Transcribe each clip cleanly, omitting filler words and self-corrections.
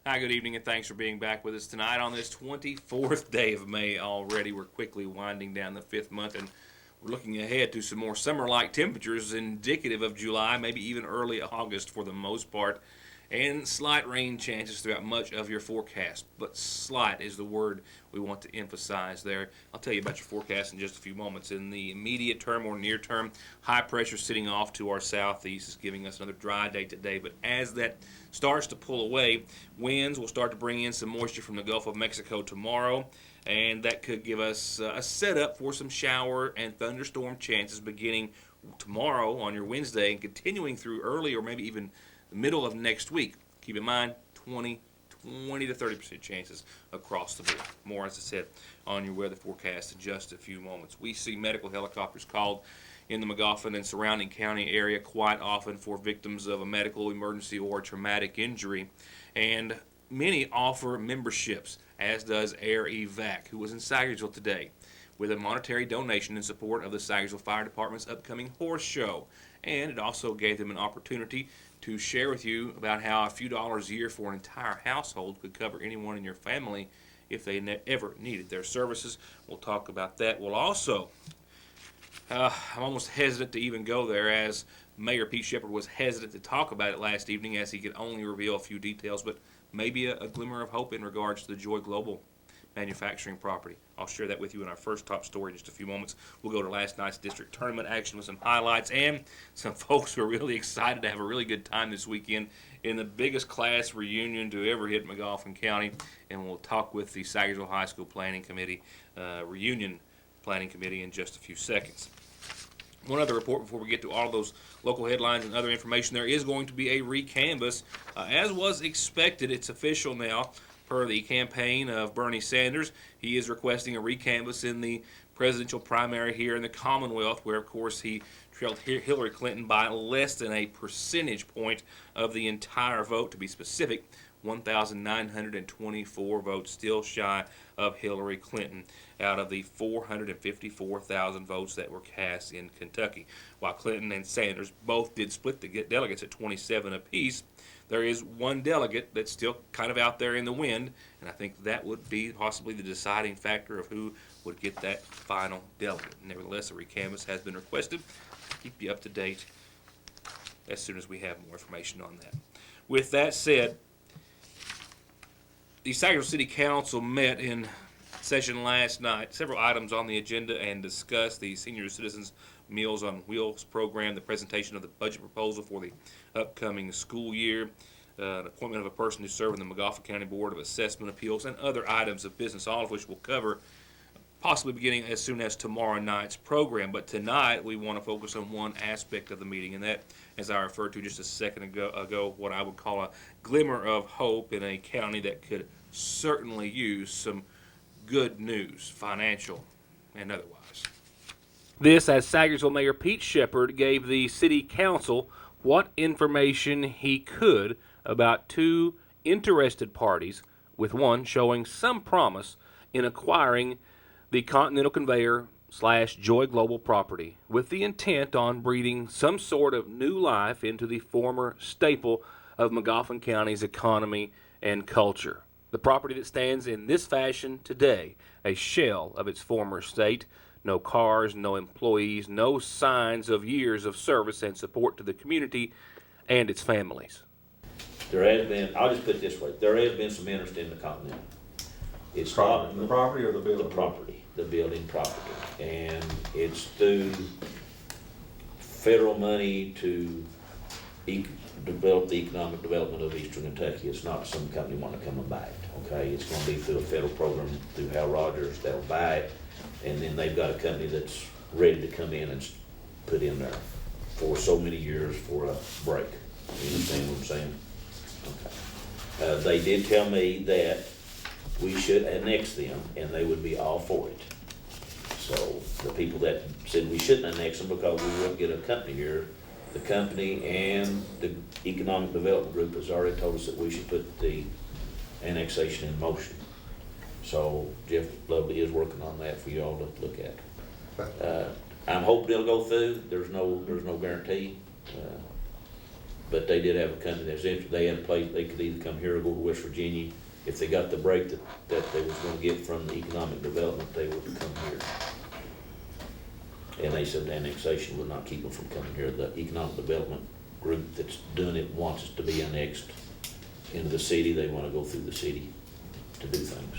Hi, good evening, and thanks for being back with us tonight on this 24th day of May already. We're quickly winding down the fifth month, and we're looking ahead to some more summer-like temperatures indicative of July, maybe even early August for the most part, and slight rain chances throughout much of your forecast. But slight is the word we want to emphasize there. I'll tell you about your forecast in just a few moments. In the immediate term or near term, high pressure sitting off to our southeast is giving us another dry day today. But as that starts to pull away, winds will start to bring in some moisture from the Gulf of Mexico tomorrow, and that could give us a setup for some shower and thunderstorm chances beginning tomorrow on your Wednesday and continuing through early or maybe even the middle of next week. Keep in mind 20 to 30% chances across the board. More, as I said, on your weather forecast in just a few moments. We see medical helicopters called in the Magoffin and surrounding county area quite often for victims of a medical emergency or traumatic injury, and many offer memberships, as does Air Evac, who was in Sagersville today with a monetary donation in support of the Sagersville Fire Department's upcoming horse show. And it also gave them an opportunity to share with you about how a few dollars a year for an entire household could cover anyone in your family if they ever needed their services. We'll talk about that. We'll also, I'm almost hesitant to even go there, as Mayor Pete Shepard was hesitant to talk about it last evening as he could only reveal a few details, but maybe a glimmer of hope in regards to the Joy Global manufacturing property. I'll share that with you in our first top story in just a few moments. We'll go to last night's district tournament action with some highlights and some folks who are really excited to have a really good time this weekend in the biggest class reunion to ever hit Magoffin County. And we'll talk with the Sagersville High School Planning Committee, reunion planning committee, in just a few seconds. One other report before we get to all those local headlines and other information. There is going to be a recanvass, as was expected. It's official now. Per the campaign of Bernie Sanders, he is requesting a recanvass in the presidential primary here in the Commonwealth, where, of course, he trailed Hillary Clinton by less than a percentage point of the entire vote. To be specific, 1,924 votes, still shy of Hillary Clinton out of the 454,000 votes that were cast in Kentucky. While Clinton and Sanders both did split the delegates at 27 apiece, there is one delegate that's still kind of out there in the wind, and I think that would be possibly the deciding factor of who would get that final delegate. Nevertheless, a recanvass has been requested. I'll keep you up to date as soon as we have more information on that. With that said, the Sagersville City Council met in session last night. Several items on the agenda and discussed the Senior Citizens Meals on Wheels program, the presentation of the budget proposal for the upcoming school year, an appointment of a person to serve in the Magoffin County Board of Assessment Appeals, and other items of business, all of which we'll cover possibly beginning as soon as tomorrow night's program. But tonight we want to focus on one aspect of the meeting, and that, as I referred to just a second ago, what I would call a glimmer of hope in a county that could certainly use some good news, financial and otherwise. This as Sagersville Mayor Pete Shepard gave the City Council what information he could about two interested parties, with one showing some promise in acquiring the Continental Conveyor / Joy Global property, with the intent on breathing some sort of new life into the former staple of Magoffin County's economy and culture. The property that stands in this fashion today, a shell of its former state, no cars, no employees, no signs of years of service and support to the community and its families. There has been, I'll just put it this way, there has been some interest in the Continental. It's not The property or the building? the property, the building property. And it's through federal money to develop the economic development of Eastern Kentucky. It's not some company wanting to come and buy it, okay? It's gonna be through a federal program through Hal Rogers that'll buy it, and then they've got a company that's ready to come in and put in there for so many years for a break. You understand what I'm saying? Okay. They did tell me that we should annex them, and they would be all for it. So the people that said we shouldn't annex them because we wouldn't get a company here, the company and the Economic Development Group has already told us that we should put the annexation in motion. So Jeff Lovely is working on that for y'all to look at. I'm hoping it'll go through. There's no guarantee. But they did have a company that was interested. They had a place, they could either come here or go to West Virginia. If they got the break that they was gonna get from the economic development, they would come here. And they said annexation would not keep them from coming here. The economic development group that's doing it wants us to be annexed into the city. They wanna go through the city to do things.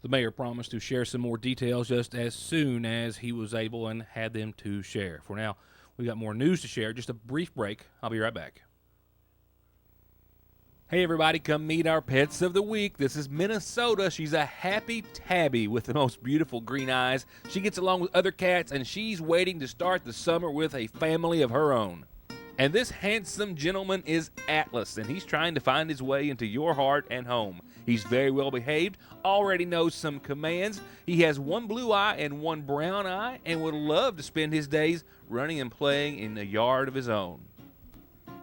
The mayor promised to share some more details just as soon as he was able and had them to share. For now, we got more news to share. Just a brief break. I'll be right back. Hey everybody, come meet our pets of the week. This is Minnesota. She's a happy tabby with the most beautiful green eyes. She gets along with other cats and she's waiting to start the summer with a family of her own. And this handsome gentleman is Atlas, and he's trying to find his way into your heart and home. He's very well behaved, already knows some commands. He has one blue eye and one brown eye and would love to spend his days running and playing in a yard of his own.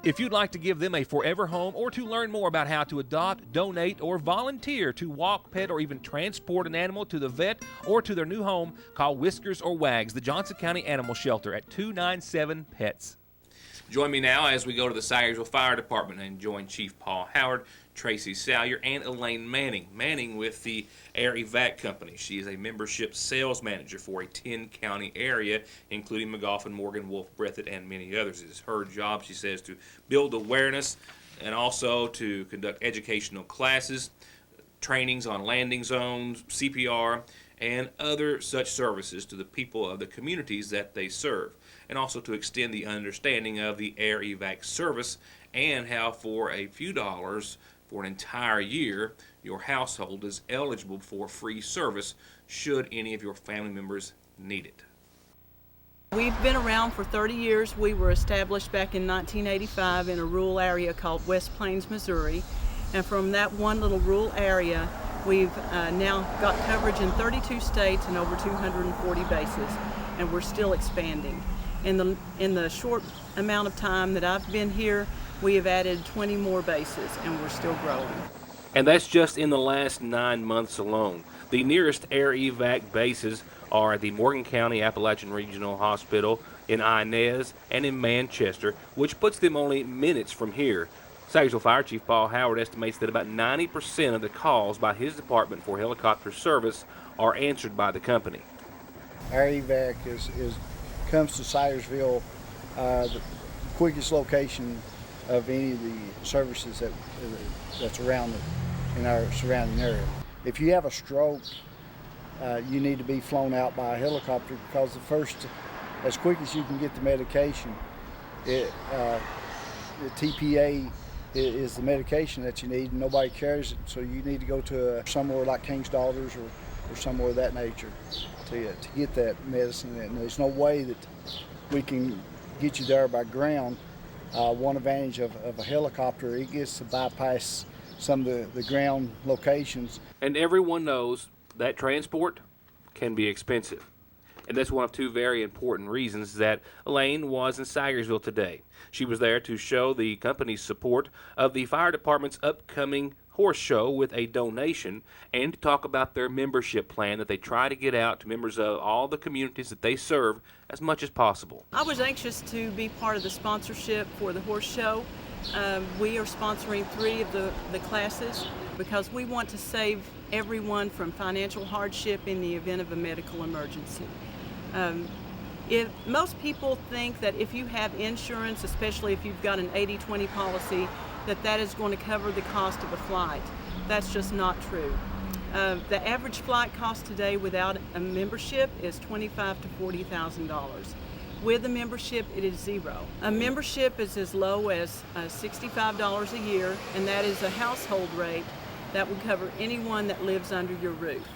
If you'd like to give them a forever home or to learn more about how to adopt, donate, or volunteer to walk, pet, or even transport an animal to the vet or to their new home, call Whiskers or Wags, the Johnson County Animal Shelter at 297-PETS. Join me now as we go to the Syersville Fire Department and join Chief Paul Howard, Tracy Salyer, and Elaine Manning. Manning with the Air Evac Company. She is a membership sales manager for a 10-county area, including McGoffin, Morgan, Wolf, Breathitt, and many others. It is her job, she says, to build awareness and also to conduct educational classes, trainings on landing zones, CPR, and other such services to the people of the communities that they serve, and also to extend the understanding of the Air Evac service and how for a few dollars for an entire year your household is eligible for free service should any of your family members need it. We've been around for 30 years. We were established back in 1985 in a rural area called West Plains, Missouri, and from that one little rural area we've now got coverage in 32 states and over 240 bases, and we're still expanding. In the short amount of time that I've been here, we have added 20 more bases, and we're still growing. And that's just in the last 9 months alone. The nearest Air Evac bases are at the Morgan County Appalachian Regional Hospital, in Inez, and in Manchester, which puts them only minutes from here. Syersville Fire Chief Paul Howard estimates that about 90% of the calls by his department for helicopter service are answered by the company. Air Evac comes to Syersville, the quickest location of any of the services that's around in our surrounding area. If you have a stroke, you need to be flown out by a helicopter, because as quick as you can get the medication, the TPA is the medication that you need, and nobody carries it, so you need to go to somewhere like King's Daughters or somewhere of that nature to get that medicine. And there's no way that we can get you there by ground. One advantage of a helicopter, it gets to bypass some of the ground locations. And everyone knows that transport can be expensive. And that's one of two very important reasons that Elaine was in Syersville today. She was there to show the company's support of the fire department's upcoming horse show with a donation, and to talk about their membership plan that they try to get out to members of all the communities that they serve as much as possible. I was anxious to be part of the sponsorship for the horse show. We are sponsoring 3 of the classes because we want to save everyone from financial hardship in the event of a medical emergency. If most people think that if you have insurance, especially if you've got an 80-20 policy, that is going to cover the cost of a flight. That's just not true. The average flight cost today without a membership is $25,000 to $40,000. With a membership, it is zero. A membership is as low as $65 a year, and that is a household rate that would cover anyone that lives under your roof.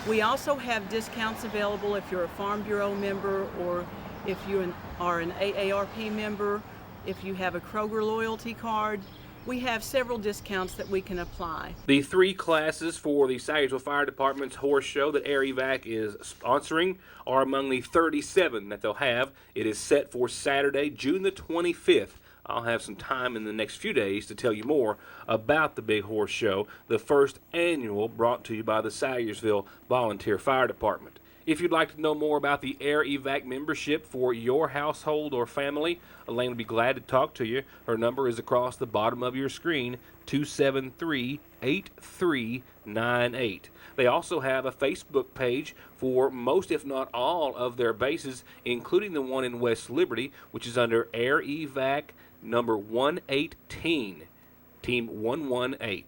We also have discounts available if you're a Farm Bureau member, or if you are an AARP member, if you have a Kroger loyalty card. We have several discounts that we can apply. The 3 classes for the Syersville Fire Department's horse show that Air Evac is sponsoring are among the 37 that they'll have. It is set for Saturday, June the 25th. I'll have some time in the next few days to tell you more about the Big Horse Show, the first annual brought to you by the Syersville Volunteer Fire Department. If you'd like to know more about the Air Evac membership for your household or family, Elaine will be glad to talk to you. Her number is across the bottom of your screen, 273-8398. They also have a Facebook page for most, if not all, of their bases, including the one in West Liberty, which is under Air Evac number 118, Team 118.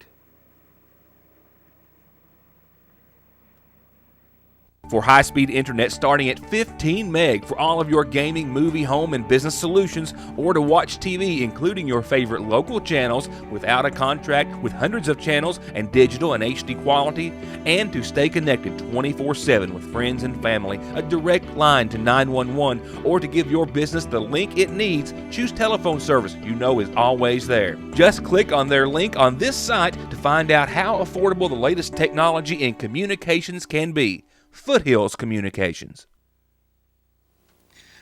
For high-speed internet starting at 15 meg for all of your gaming, movie, home, and business solutions, or to watch TV, including your favorite local channels without a contract, with hundreds of channels and digital and HD quality, and to stay connected 24/7 with friends and family, a direct line to 911, or to give your business the link it needs, choose telephone service you know is always there. Just click on their link on this site to find out how affordable the latest technology in communications can be. Foothills Communications.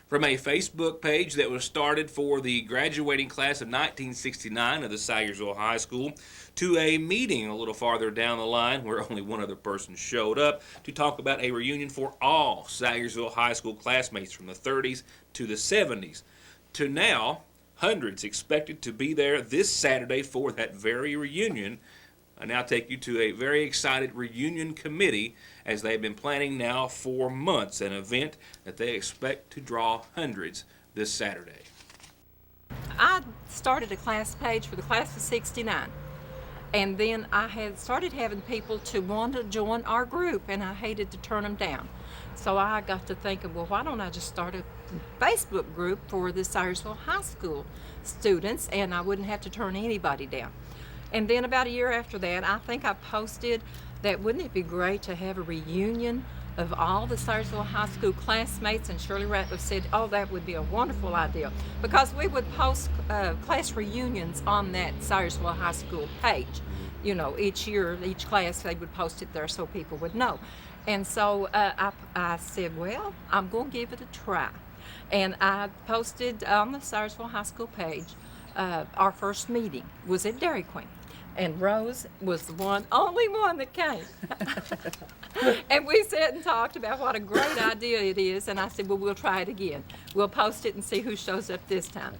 From a Facebook page that was started for the graduating class of 1969 of the Sayersville High School, to a meeting a little farther down the line where only one other person showed up to talk about a reunion for all Sayersville High School classmates from the 30s to the 70s, to now hundreds expected to be there this Saturday for that very reunion. I now take you to a very excited reunion committee as they've been planning now for months, an event that they expect to draw hundreds this Saturday. I started a class page for the class of 69, and then I had started having people to want to join our group, and I hated to turn them down. So I got to thinking, well, why don't I just start a Facebook group for the Sayersville High School students, and I wouldn't have to turn anybody down. And then about a year after that, I think I posted that wouldn't it be great to have a reunion of all the Sayersville High School classmates, and Shirley Ratliff said, oh, that would be a wonderful idea, because we would post class reunions on that Sayersville High School page. You know, each year, each class, they would post it there so people would know. And so I said, well, I'm going to give it a try. And I posted on the Sayersville High School page, our first meeting was at Dairy Queen. And Rose was the only one that came. And we sat and talked about what a great idea it is. And I said, well, we'll try it again. We'll post it and see who shows up this time.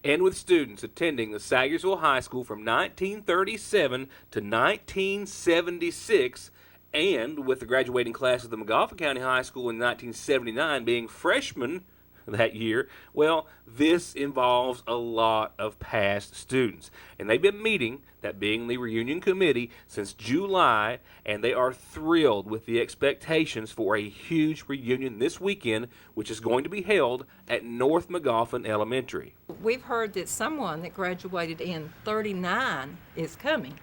And with students attending the Sayersville High School from 1937 to 1976, and with the graduating class of the McGoffin County High School in 1979 being freshmen that year, well, this involves a lot of past students. And they've been meeting, that being the reunion committee, since July, and they are thrilled with the expectations for a huge reunion this weekend, which is going to be held at North McGoffin Elementary. We've heard that someone that graduated in 39 is coming.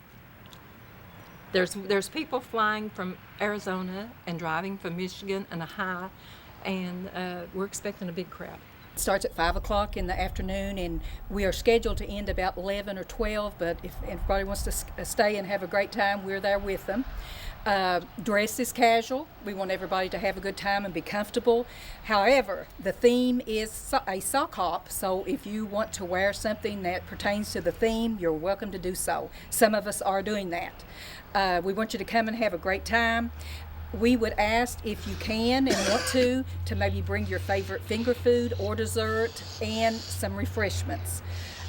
There's people flying from Arizona and driving from Michigan and Ohio, and we're expecting a big crowd. It starts at 5 o'clock in the afternoon, and we are scheduled to end about 11 or 12, but if everybody wants to stay and have a great time, we're there with them. Dress is casual. We want everybody to have a good time and be comfortable. However, the theme is a sock hop, so if you want to wear something that pertains to the theme, you're welcome to do so. Some of us are doing that. We want you to come and have a great time. We would ask, if you can and want to maybe bring your favorite finger food or dessert and some refreshments.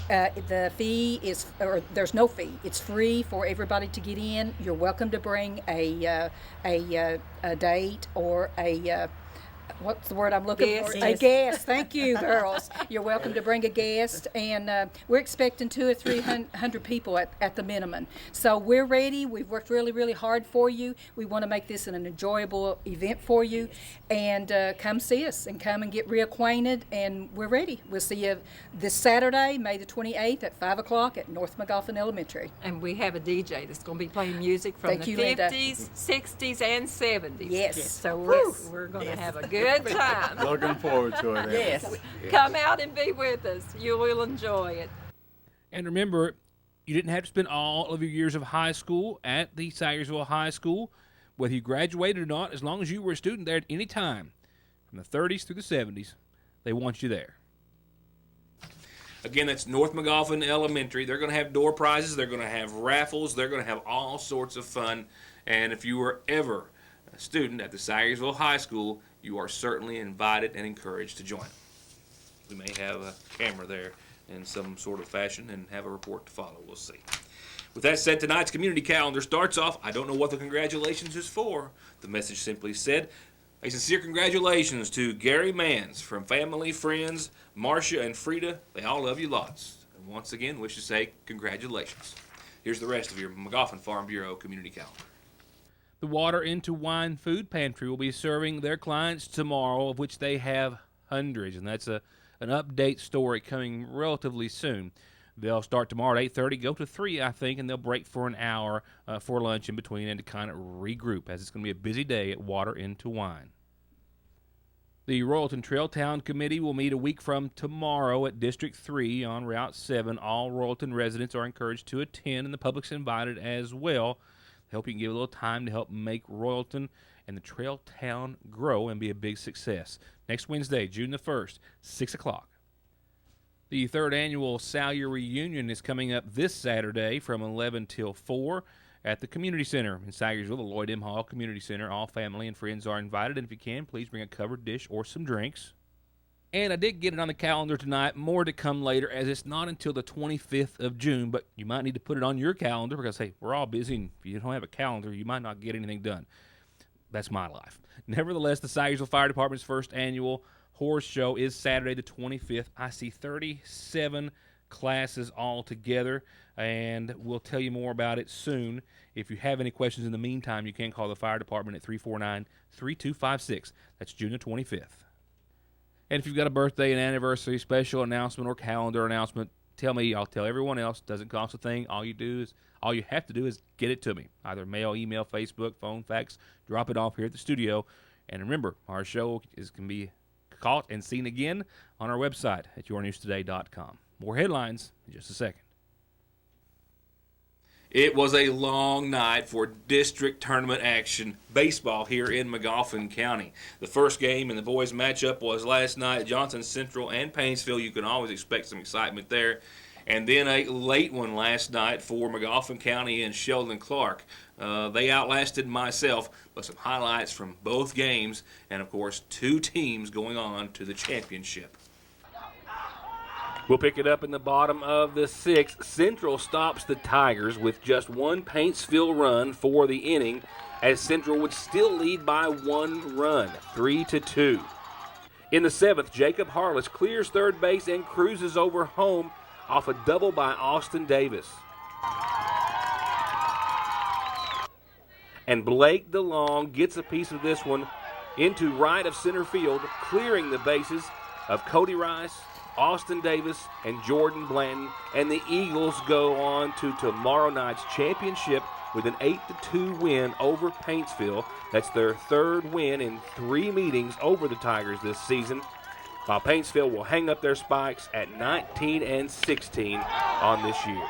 The fee is, or there's no fee. It's free for everybody to get in. You're welcome to bring a date or a what's the word I'm looking for? A guest. Thank you, girls. You're welcome to bring a guest, and we're expecting 200 or 300 people at the minimum. So we're ready. We've worked really, really hard for you. We want to make this an enjoyable event for you, and come see us and come and get reacquainted, and we're ready. We'll see you this Saturday, May the 28th at 5 o'clock at North McGoffin Elementary. And we have a DJ that's going to be playing music from the 50s, 60s, and 70s. Yes. So we're going to have a good time. Looking forward to it. Yes. Come out and be with us. You will enjoy it. And remember, you didn't have to spend all of your years of high school at the Sayersville High School, whether you graduated or not, as long as you were a student there at any time, from the 30s through the 70s, they want you there. Again, that's North McGoffin Elementary. They're going to have door prizes. They're going to have raffles. They're going to have all sorts of fun. And if you were ever a student at the Sayersville High School, you are certainly invited and encouraged to join. We may have a camera there in some sort of fashion and have a report to follow. We'll see. With that said, tonight's community calendar starts off. I don't know what the congratulations is for. The message simply said, a sincere congratulations to Gary Mans from family, friends, Marcia and Frida. They all love you lots. And once again, wish to say congratulations. Here's the rest of your McGoffin Farm Bureau community calendar. The Water Into Wine Food Pantry will be serving their clients tomorrow, of which they have hundreds, and that's an update story coming relatively soon. They'll start tomorrow at 8:30, go to 3, I think, and they'll break for an hour for lunch in between and to kind of regroup, as it's going to be a busy day at Water Into Wine. The Royalton Trailtown Committee will meet a week from tomorrow at District 3 on Route 7. All Royalton residents are encouraged to attend, and the public's invited as well. I hope you can give a little time to help make Royalton and the Trailtown grow and be a big success. Next Wednesday, June the 1st, 6 o'clock. The third annual Salyer Reunion is coming up this Saturday from 11 till 4 at the Community Center in Salyersville, the Lloyd M. Hall Community Center. All family and friends are invited, and if you can, please bring a covered dish or some drinks. And I did get it on the calendar tonight. More to come later, as it's not until the 25th of June, but you might need to put it on your calendar because, hey, we're all busy, and if you don't have a calendar, you might not get anything done. That's my life. Nevertheless, the Salyersville Fire Department's first annual horse show is Saturday the 25th. I see 37 classes all together, and we'll tell you more about it soon. If you have any questions in the meantime, you can call the fire department at 349-3256. That's June the 25th. And if you've got a birthday, an anniversary, special announcement, or calendar announcement, tell me. I'll tell everyone else. Doesn't cost a thing. All you have to do is get it to me. Either mail, email, Facebook, phone, fax. Drop it off here at the studio. And remember, our show can be caught and seen again on our website at yournewstoday.com. More headlines in just a second. It was a long night for district tournament action baseball here in McGoffin County. The first game in the boys matchup was last night at Johnson Central and Painesville. You can always expect some excitement there. And then a late one last night for McGoffin County and Sheldon Clark. They outlasted myself, but some highlights from both games, and of course 2 teams going on to the championship. We'll pick it up in the bottom of the 6th. Central stops the Tigers with just one Paintsville run for the inning, as Central would still lead by 1 run, 3-2. In the 7th, Jacob Harless clears third base and cruises over home off a double by Austin Davis. And Blake DeLong gets a piece of this one into right of center field, clearing the bases of Cody Rice, Austin Davis, and Jordan Blanton, and the Eagles go on to tomorrow night's championship with an 8-2 win over Paintsville. That's their 3rd win in 3 meetings over the Tigers this season, while Paintsville will hang up their spikes at 19-16 on this year.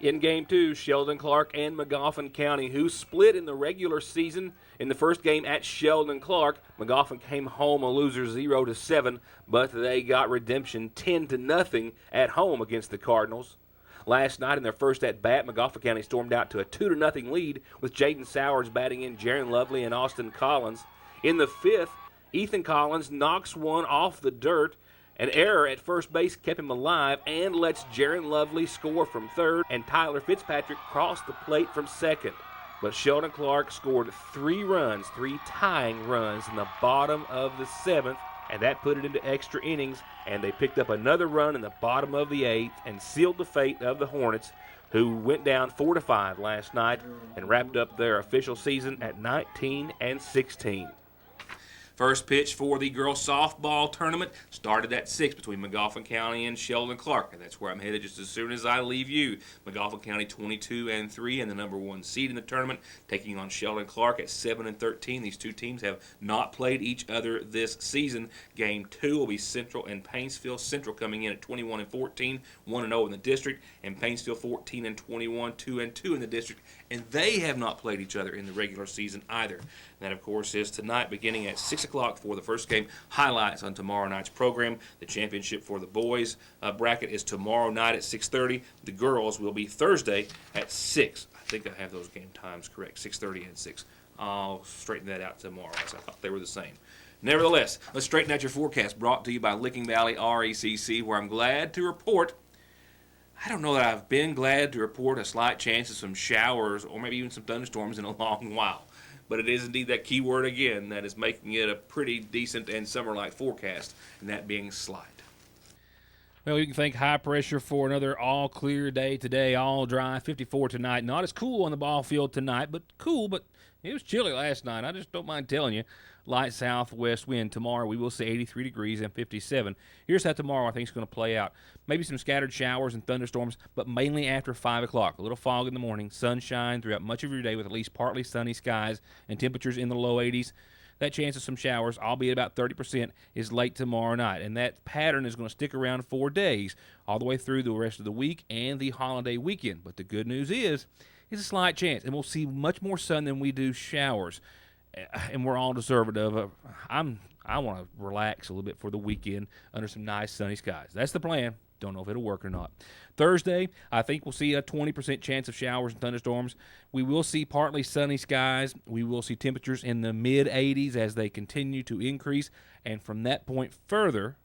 In Game 2, Sheldon Clark and McGoffin County, who split in the regular season. In the first game at Sheldon Clark, McGoffin came home a loser 0-7, but they got redemption 10-0 at home against the Cardinals. Last night in their first at-bat, McGoffin County stormed out to a 2-0 lead with Jaden Sowers batting in Jaron Lovely and Austin Collins. In the 5th, Ethan Collins knocks one off the dirt. An error at first base kept him alive and lets Jaron Lovely score from third, and Tyler Fitzpatrick crossed the plate from second. But Sheldon Clark scored 3 runs, 3 tying runs in the bottom of the 7th, and that put it into extra innings, and they picked up another run in the bottom of the 8th and sealed the fate of the Hornets, who went down 4-5 last night and wrapped up their official season at 19-16. First pitch for the girls softball tournament started at 6 between McGoffin County and Sheldon Clark, and that's where I'm headed just as soon as I leave you. McGoffin County 22-3 and the number 1 seed in the tournament, taking on Sheldon Clark at 7-13. These 2 teams have not played each other this season. Game 2 will be Central and Paintsville. Central coming in at 21-14, 1-0 in the district, and Paintsville 14-21, 2-2 in the district and they have not played each other in the regular season either. And that, of course, is tonight beginning at 6 o'clock for the first game. Highlights on tomorrow night's program. The championship for the boys bracket is tomorrow night at 6:30. The girls will be Thursday at 6. I think I have those game times correct, 6:30 and 6. I'll straighten that out tomorrow, as I thought they were the same. Nevertheless, let's straighten out your forecast, brought to you by Licking Valley RECC, where I'm glad to report, I don't know that I've been glad to report a slight chance of some showers or maybe even some thunderstorms in a long while. But it is indeed that key word again that is making it a pretty decent and summer-like forecast, and that being slight. Well, you can thank high pressure for another all-clear day today, all dry, 54 tonight. Not as cool on the ball field tonight, but cool, but it was chilly last night. I just don't mind telling you. Light southwest wind. Tomorrow we will see 83 degrees and 57. Here's how tomorrow I think is going to play out. Maybe some scattered showers and thunderstorms, but mainly after 5 o'clock. A little fog in the morning, sunshine throughout much of your day with at least partly sunny skies and temperatures in the low 80s. That chance of some showers, albeit about 30%, is late tomorrow night. And that pattern is going to stick around 4 days, all the way through the rest of the week and the holiday weekend. But the good news is, it's a slight chance, and we'll see much more sun than we do showers. And we're all deserving of I want to relax a little bit for the weekend under some nice sunny skies. That's the plan. Don't know if it'll work or not. Thursday, I think we'll see a 20% chance of showers and thunderstorms. We will see partly sunny skies. We will see temperatures in the mid-80s as they continue to increase. And from that point further,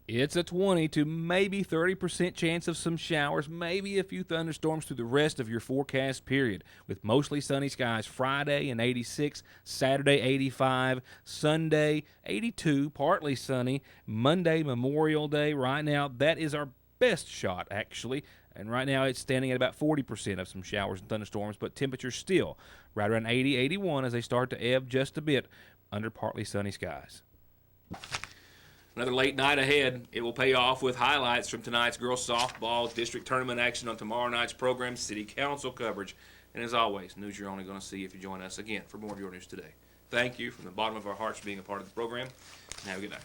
it's a 20 to maybe 30% chance of some showers, maybe a few thunderstorms through the rest of your forecast period, with mostly sunny skies Friday and 86, Saturday 85, Sunday 82, partly sunny, Monday Memorial Day. Right now, that is our best shot, actually, and right now it's standing at about 40% of some showers and thunderstorms, but temperatures still right around 80, 81 as they start to ebb just a bit under partly sunny skies. Another late night ahead. It will pay off with highlights from tonight's girls softball district tournament action on tomorrow night's program, city council coverage, and as always, news you're only going to see if you join us again for more of your news today. Thank you from the bottom of our hearts for being a part of the program, and have a good night.